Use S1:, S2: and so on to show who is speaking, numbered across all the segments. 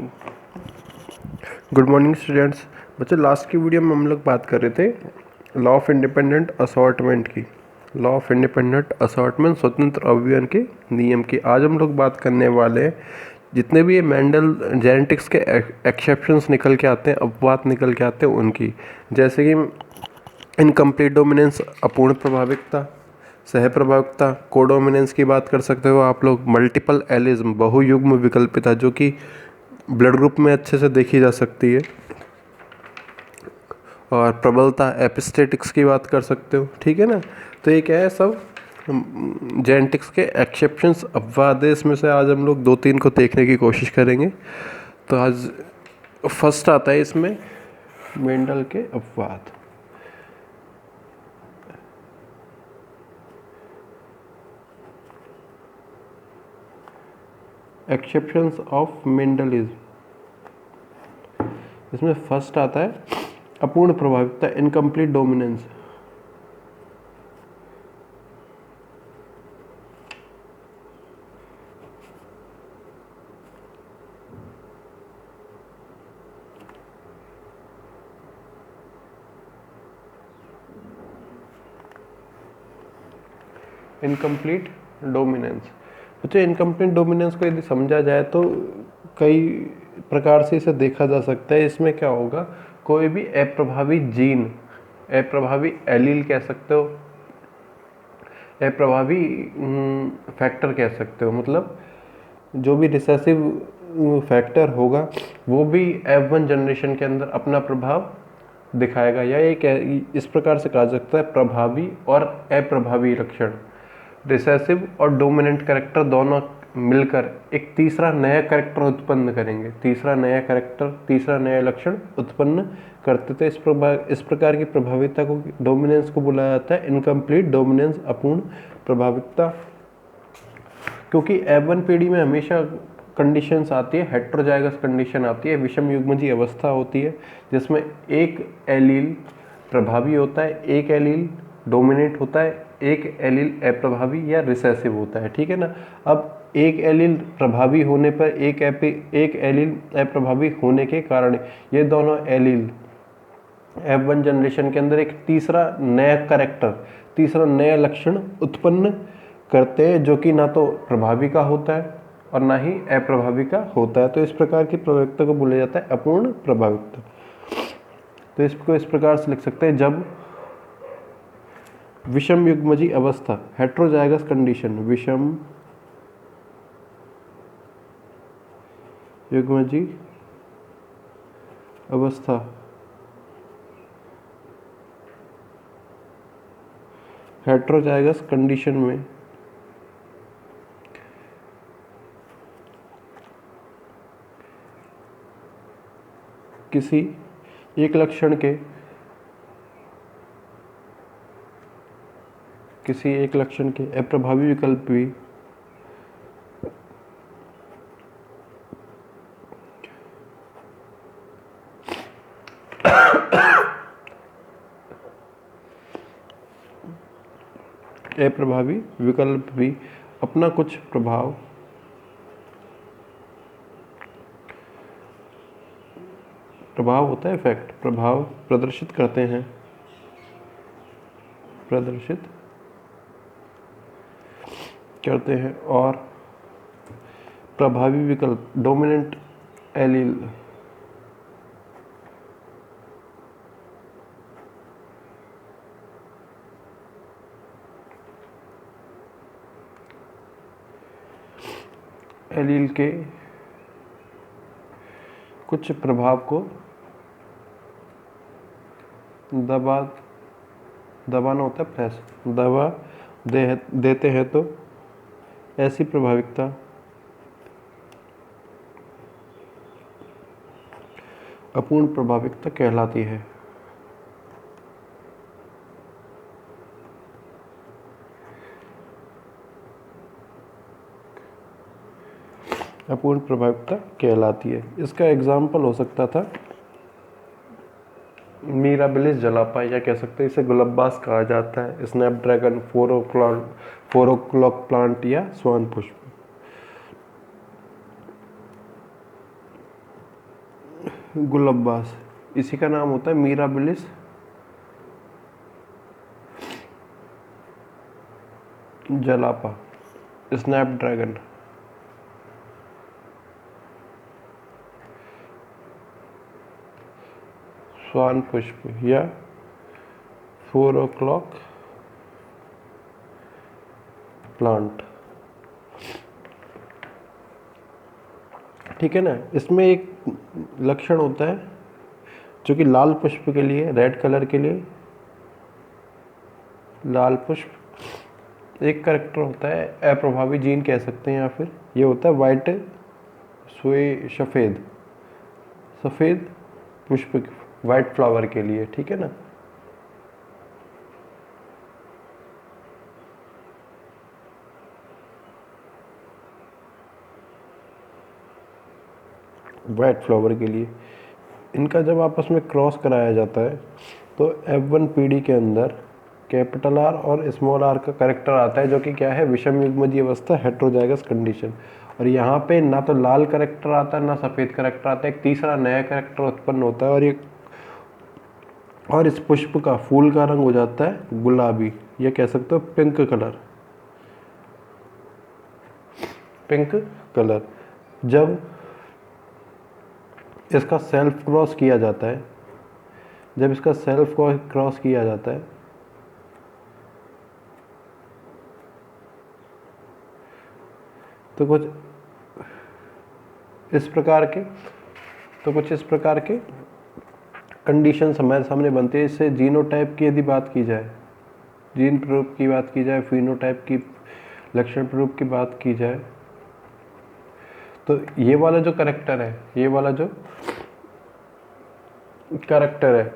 S1: Good morning students. बच्चों, last की video में हम लोग बात कर रहे थे लॉ ऑफ इंडिपेंडेंट असॉर्टमेंट की। लॉ ऑफ इंडिपेंडेंट असॉर्टमेंट, स्वतंत्र अवयवन के नियम की। आज हम लोग बात करने वाले हैं जितने भी ये मेंडल जेनेटिक्स के एक्सेप्शंस निकल के आते हैं, अपवाद निकल के आते हैं उनकी। जैसे कि इनकम्प्लीट डोमिनेंस, अपूर्ण प्रभाविकता, सह प्रभाविकता, कोडोमिनेंस की बात कर सकते हो आप लोग। मल्टीपल एलिज्म, बहुयुग्म विकल्पिता, जो कि ब्लड ग्रुप में अच्छे से देखी जा सकती है। और प्रबलता, एपिस्टेटिक्स की बात कर सकते हो, ठीक है ना। तो ये क्या है, सब जेनेटिक्स के एक्सेप्शंस, अपवाद है। इसमें से आज हम लोग 2-3 को देखने की कोशिश करेंगे। तो आज फर्स्ट आता है इसमें मेंडल के अपवाद। एक्सेप्शंस ऑफ मेंडलिज्म, इसमें फर्स्ट आता है अपूर्ण प्रभाविकता, इनकम्प्लीट डोमिनेंस। Incomplete dominance. बच्चों, इनकम्प्लीट डोमिनेंस को यदि समझा जाए तो कई प्रकार से इसे देखा जा सकता है। इसमें क्या होगा, कोई भी अप्रभावी जीन, अप्रभावी एलील कह सकते हो, अप्रभावी फैक्टर कह सकते हो, मतलब जो भी रिसेसिव फैक्टर होगा वो भी F1 जनरेशन के अंदर अपना प्रभाव दिखाएगा। या एक इस प्रकार से कहा सकता है प्रभावी और अप्रभावी लक्षण, रिसेसिव और डोमिनेंट कैरेक्टर दोनों मिलकर एक तीसरा नया कैरेक्टर उत्पन्न करेंगे। तीसरा नया कैरेक्टर, तीसरा नया लक्षण उत्पन्न करते थे। इस प्रकार की प्रभाविता को, डोमिनेंस को बुलाया जाता है इनकम्प्लीट डोमिनेंस, अपूर्ण प्रभाविकता। क्योंकि F1 पीढ़ी में हमेशा कंडीशंस आती है, हेट्रोजाइगस कंडीशन आती है, विषम युग्मजी अवस्था होती है, जिसमें एक एलील प्रभावी होता है, एक एलील डोमिनेट होता है, एक एलील अप्रभावी या रिसेसिव होता है, ठीक है ना। अब एक एलील प्रभावी होने पर एक एलील अप्रभावी होने के कारण ये दोनों एलील F1 जनरेशन के अंदर एक तीसरा नया कैरेक्टर, तीसरा नया लक्षण उत्पन्न करते हैं, जो कि ना तो प्रभावी का होता है और ना ही अप्रभावी का होता है। तो इस प्रकार की प्रभाविकता को बोला जाता है अपूर्ण प्रभाविकता। तो इसको इस प्रकार से लिख सकते हैं, जब विषम युग्मजी अवस्था, हेट्रोजाइगस कंडीशन, विषम युग्मजी अवस्था हेट्रोजाइगस कंडीशन में किसी एक लक्षण के, किसी एक लक्षण के अप्रभावी विकल्प भी अप्रभावी विकल्प भी अपना कुछ प्रभाव होता है, इफेक्ट, प्रभाव प्रदर्शित करते हैं, प्रदर्शित करते हैं। और प्रभावी विकल्प, डोमिनेंट एलील एलील के कुछ प्रभाव को दबाना होता है, प्रेस, दबा देते हैं, तो ऐसी प्रभाविकता अपूर्ण प्रभाविकता कहलाती है। अपूर्ण प्रभाविकता कहलाती है। इसका एग्जाम्पल हो सकता था मीराबिलिस जलापा, या कह सकते हैं इसे गुलब्बास कहा जाता है, स्नैपड्रैगन, 4 o'clock प्लांट या स्वान पुष्प। गुलब्बास, इसी का नाम होता है मिराबिलिस जलापा, स्नैपड्रैगन। स्वान पुष्प या 4 o'clock प्लांट। ठीक है ना। इसमें एक लक्षण होता है जो कि लाल पुष्प के लिए, रेड कलर के लिए लाल पुष्प, एक करैक्टर होता है अप्रभावी जीन कह सकते हैं, या फिर ये होता है वाइट सफ़ेद सफ़ेद पुष्प, वाइट फ्लावर के लिए। ठीक है ना। वाइट फ्लावर के लिए इनका जब आपस में क्रॉस कराया जाता है तो F1 पीढ़ी के अंदर कैपिटल आर और स्मॉल आर का करेक्टर आता है, जो कि क्या है, विषम युग्मजीय अवस्था, हेट्रोजाइगस कंडीशन। और यहाँ पे ना तो लाल करेक्टर आता है ना सफ़ेद करेक्टर आता है, एक तीसरा नया करेक्टर उत्पन्न होता है। और इस पुष्प का, फूल का रंग हो जाता है गुलाबी, या कह सकते हो पिंक कलर। पिंक कलर जब इसका सेल्फ क्रॉस किया जाता है, जब इसका सेल्फ क्रॉस किया जाता है तो कुछ इस प्रकार के कंडीशंस हमारे सामने बनते हैं। इससे जीनोटाइप की यदि बात की जाए, जीन प्ररूप की बात की जाए, फिनोटाइप की, लक्षण प्ररूप की बात की जाए, तो ये वाला जो करेक्टर है, ये वाला जो करेक्टर है,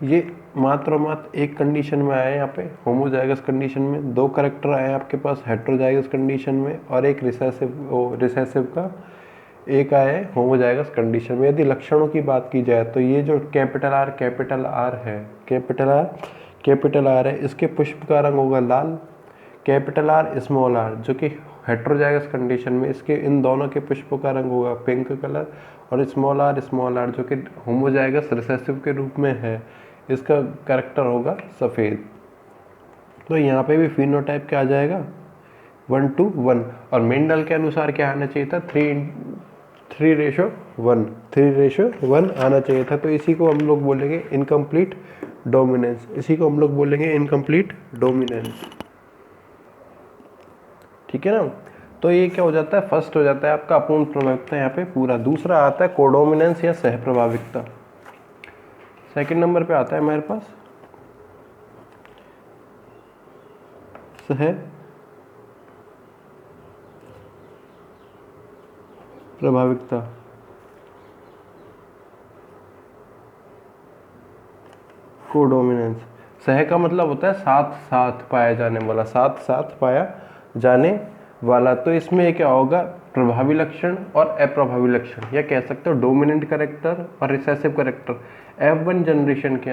S1: ये मात्र और मात्र एक कंडीशन में आया है, यहाँ पे होमोजाइगस कंडीशन में। दो करेक्टर आए आपके पास हेट्रोजाइगस कंडीशन में, और एक रिसेसिव का एक आया है होमोजाइगस कंडीशन में। यदि लक्षणों की बात की जाए तो ये जो कैपिटल आर है, कैपिटल आर है, इसके पुष्प का रंग होगा लाल। कैपिटल आर स्मॉल आर जो कि हेट्रोजाइगस कंडीशन में, इसके इन दोनों के पुष्पों का रंग होगा पिंक कलर। और स्मॉल आर जो कि होमोजाइगस रिसेसिव के रूप में है, इसका कैरेक्टर होगा सफ़ेद। तो यहाँ पे भी फिनोटाइप क्या आ जाएगा, 1:1। और मेंडल के अनुसार क्या आना चाहिए था, 3:1 आना चाहिए था। तो इसी को हम लोग बोलेंगे इनकम्प्लीट डोमिनेंस, ठीक है ना। तो ये क्या हो जाता है, फर्स्ट हो जाता है आपका अपूर्ण प्रभाविकता यहाँ पे पूरा। दूसरा आता है कोडोमिनेंस या सह प्रभाविकता। सेकंड नंबर पे आता है हमारे पास सह प्रभाविकता। कोडोमिनेंस, सह का मतलब होता है साथ साथ पाया जाने वाला, साथ साथ पाया जाने वाला। तो इसमें क्या होगा, प्रभावी लक्षण और अप्रभावी लक्षण, या कह सकते हो डोमिनेंट कैरेक्टर और रिसेसिव कैरेक्टर F1 जनरेशन के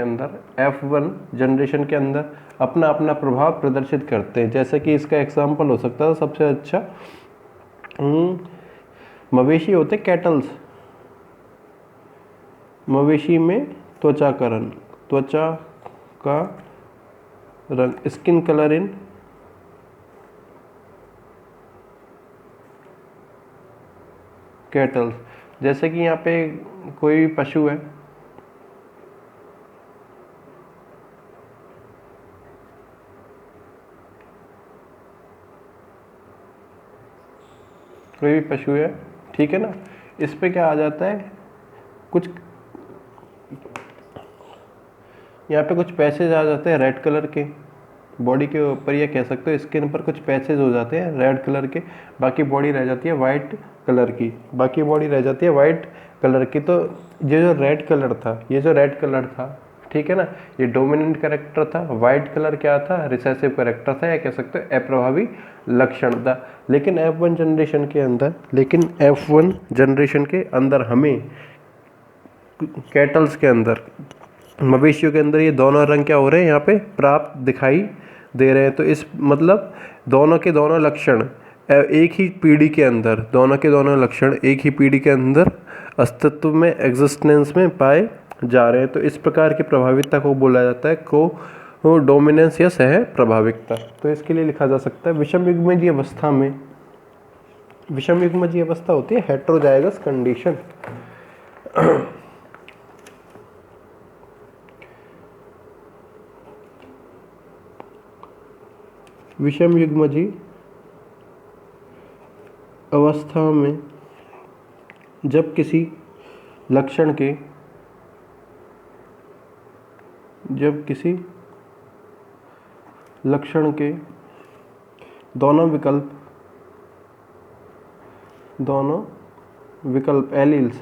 S1: अंदर अपना अपना प्रभाव प्रदर्शित करते हैं। जैसे कि इसका एग्जाम्पल हो सकता है सबसे अच्छा, मवेशी होते कैटल्स, मवेशी में त्वचा का रंग, स्किन कलर इन कैटल्स। जैसे कि यहाँ पे कोई भी पशु है, ठीक है ना, इस पे क्या आ जाता है, कुछ यहाँ पे कुछ पैचेज आ जाते हैं रेड कलर के बॉडी के ऊपर, या कह सकते हो स्किन पर कुछ पैचेज हो जाते हैं रेड कलर के, बाकी बॉडी रह जाती है वाइट कलर की। तो ये जो रेड कलर था, ठीक है ना, ये डोमिनेंट कैरेक्टर था। वाइट कलर क्या था, रिसेसिव कैरेक्टर था, या कह सकते हो अप्रभावी लक्षण था। लेकिन F1 जनरेशन के अंदर हमें कैटल्स के अंदर, मवेशियों के अंदर ये दोनों रंग क्या हो रहे हैं, यहाँ पे प्राप्त दिखाई दे रहे हैं। तो इस मतलब दोनों के दोनों लक्षण एक ही पीढ़ी के अंदर, दोनों के दोनों लक्षण एक ही पीढ़ी के अंदर अस्तित्व में, एग्जिस्टेंस में पाए जा रहे हैं। तो इस प्रकार की प्रभाविता को बोला जाता है को डोमिनेंस या सह प्रभाविकता। तो इसके लिए लिखा जा सकता है विषम युग्मजीय अवस्था में, विषम युग्मजीय अवस्था होती है हेटेरोजाइगस कंडीशन। विषम युग्मजीय अवस्था में जब किसी लक्षण के दोनों विकल्प एलील्स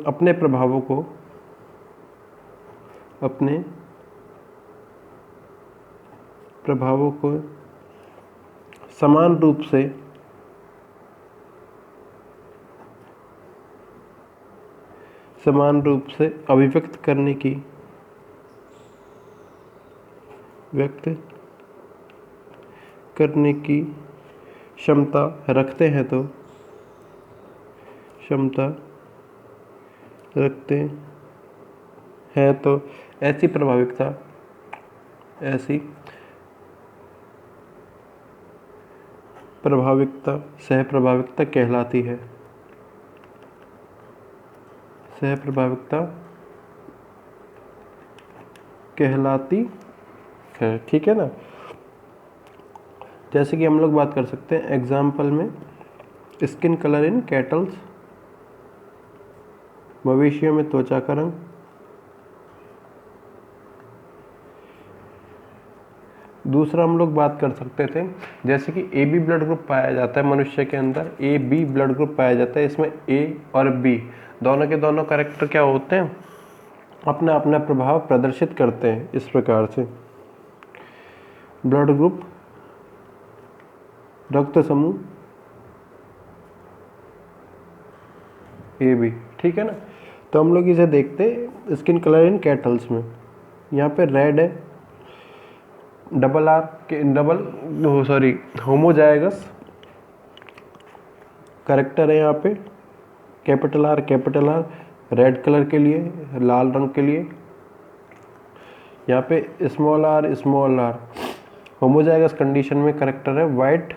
S1: अपने प्रभावों को समान रूप से अभिव्यक्त करने की क्षमता रखते हैं तो ऐसी प्रभाविकता सह प्रभाविकता कहलाती है। ठीक है ना। जैसे कि हम लोग बात कर सकते हैं एग्जाम्पल में, स्किन कलर इन कैटल्स, मवेशियों में त्वचा का रंग। दूसरा हम लोग बात कर सकते थे जैसे कि ए बी ब्लड ग्रुप पाया जाता है मनुष्य के अंदर, ए बी ब्लड ग्रुप पाया जाता है। इसमें ए और बी दोनों के दोनों कैरेक्टर क्या होते हैं, अपना अपना प्रभाव प्रदर्शित करते हैं। इस प्रकार से ब्लड ग्रुप, रक्त समूह ए बी, ठीक है ना। तो हम लोग इसे देखते हैं स्किन कलर इन कैटल्स में। यहाँ पे रेड है, होमोजाइगस करेक्टर है। यहाँ पे कैपिटल आर रेड कलर के लिए, लाल रंग के लिए। यहाँ पे स्मॉल आर होमोजाइगस कंडीशन में करेक्टर है वाइट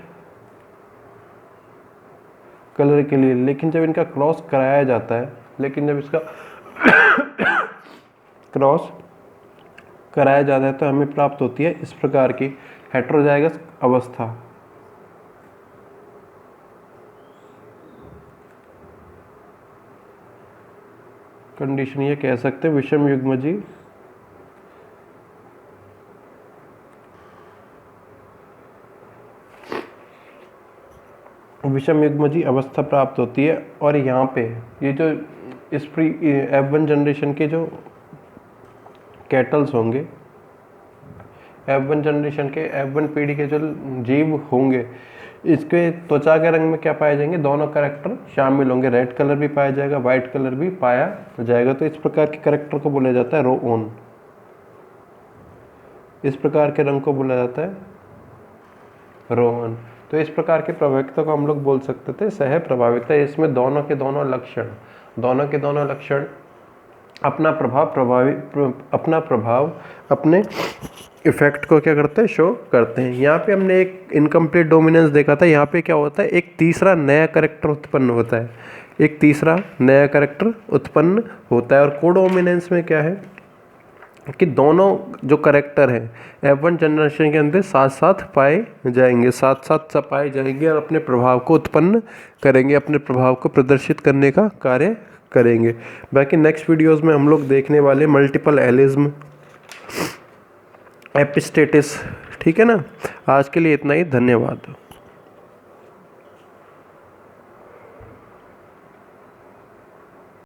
S1: कलर के लिए। लेकिन जब इनका क्रॉस कराया जाता है, तो हमें प्राप्त होती है इस प्रकार की हेटेरोजाइगस अवस्था। कंडीशन ये कह सकते हैं विषम युग्मजीय अवस्था प्राप्त होती है। और यहाँ पे ये जो इस F1 जनरेशन के जो कैटल्स होंगे, F1 जनरेशन के F1 पीढ़ी के जो जीव होंगे, इसके त्वचा के रंग में क्या पाए जाएंगे, दोनों कैरेक्टर शामिल होंगे। रेड कलर भी पाया जाएगा, वाइट कलर भी पाया जाएगा। तो इस प्रकार के कैरेक्टर को बोला जाता है रोओन। इस प्रकार के रंग को बोला जाता है रोहन। तो इस प्रकार की प्रभाविकता को हम लोग बोल सकते थे सह प्रभाविकता। इसमें दोनों के दोनों लक्षण अपना प्रभाव अपने इफेक्ट को क्या करते हैं, शो करते हैं। यहाँ पे हमने एक इनकम्प्लीट डोमिनेंस देखा था। यहाँ पे क्या होता है, एक तीसरा नया कैरेक्टर उत्पन्न होता है। और कोडोमिनेंस में क्या है कि दोनों जो कैरेक्टर हैं F1 जनरेशन के अंदर साथ साथ पाए जाएंगे और अपने प्रभाव को उत्पन्न करेंगे, अपने प्रभाव को प्रदर्शित करने का कार्य करेंगे। बाकी नेक्स्ट वीडियोस में हम लोग देखने वाले मल्टीपल एलिज्म, एपिस्टेटिस, ठीक है ना। आज के लिए इतना ही, धन्यवाद।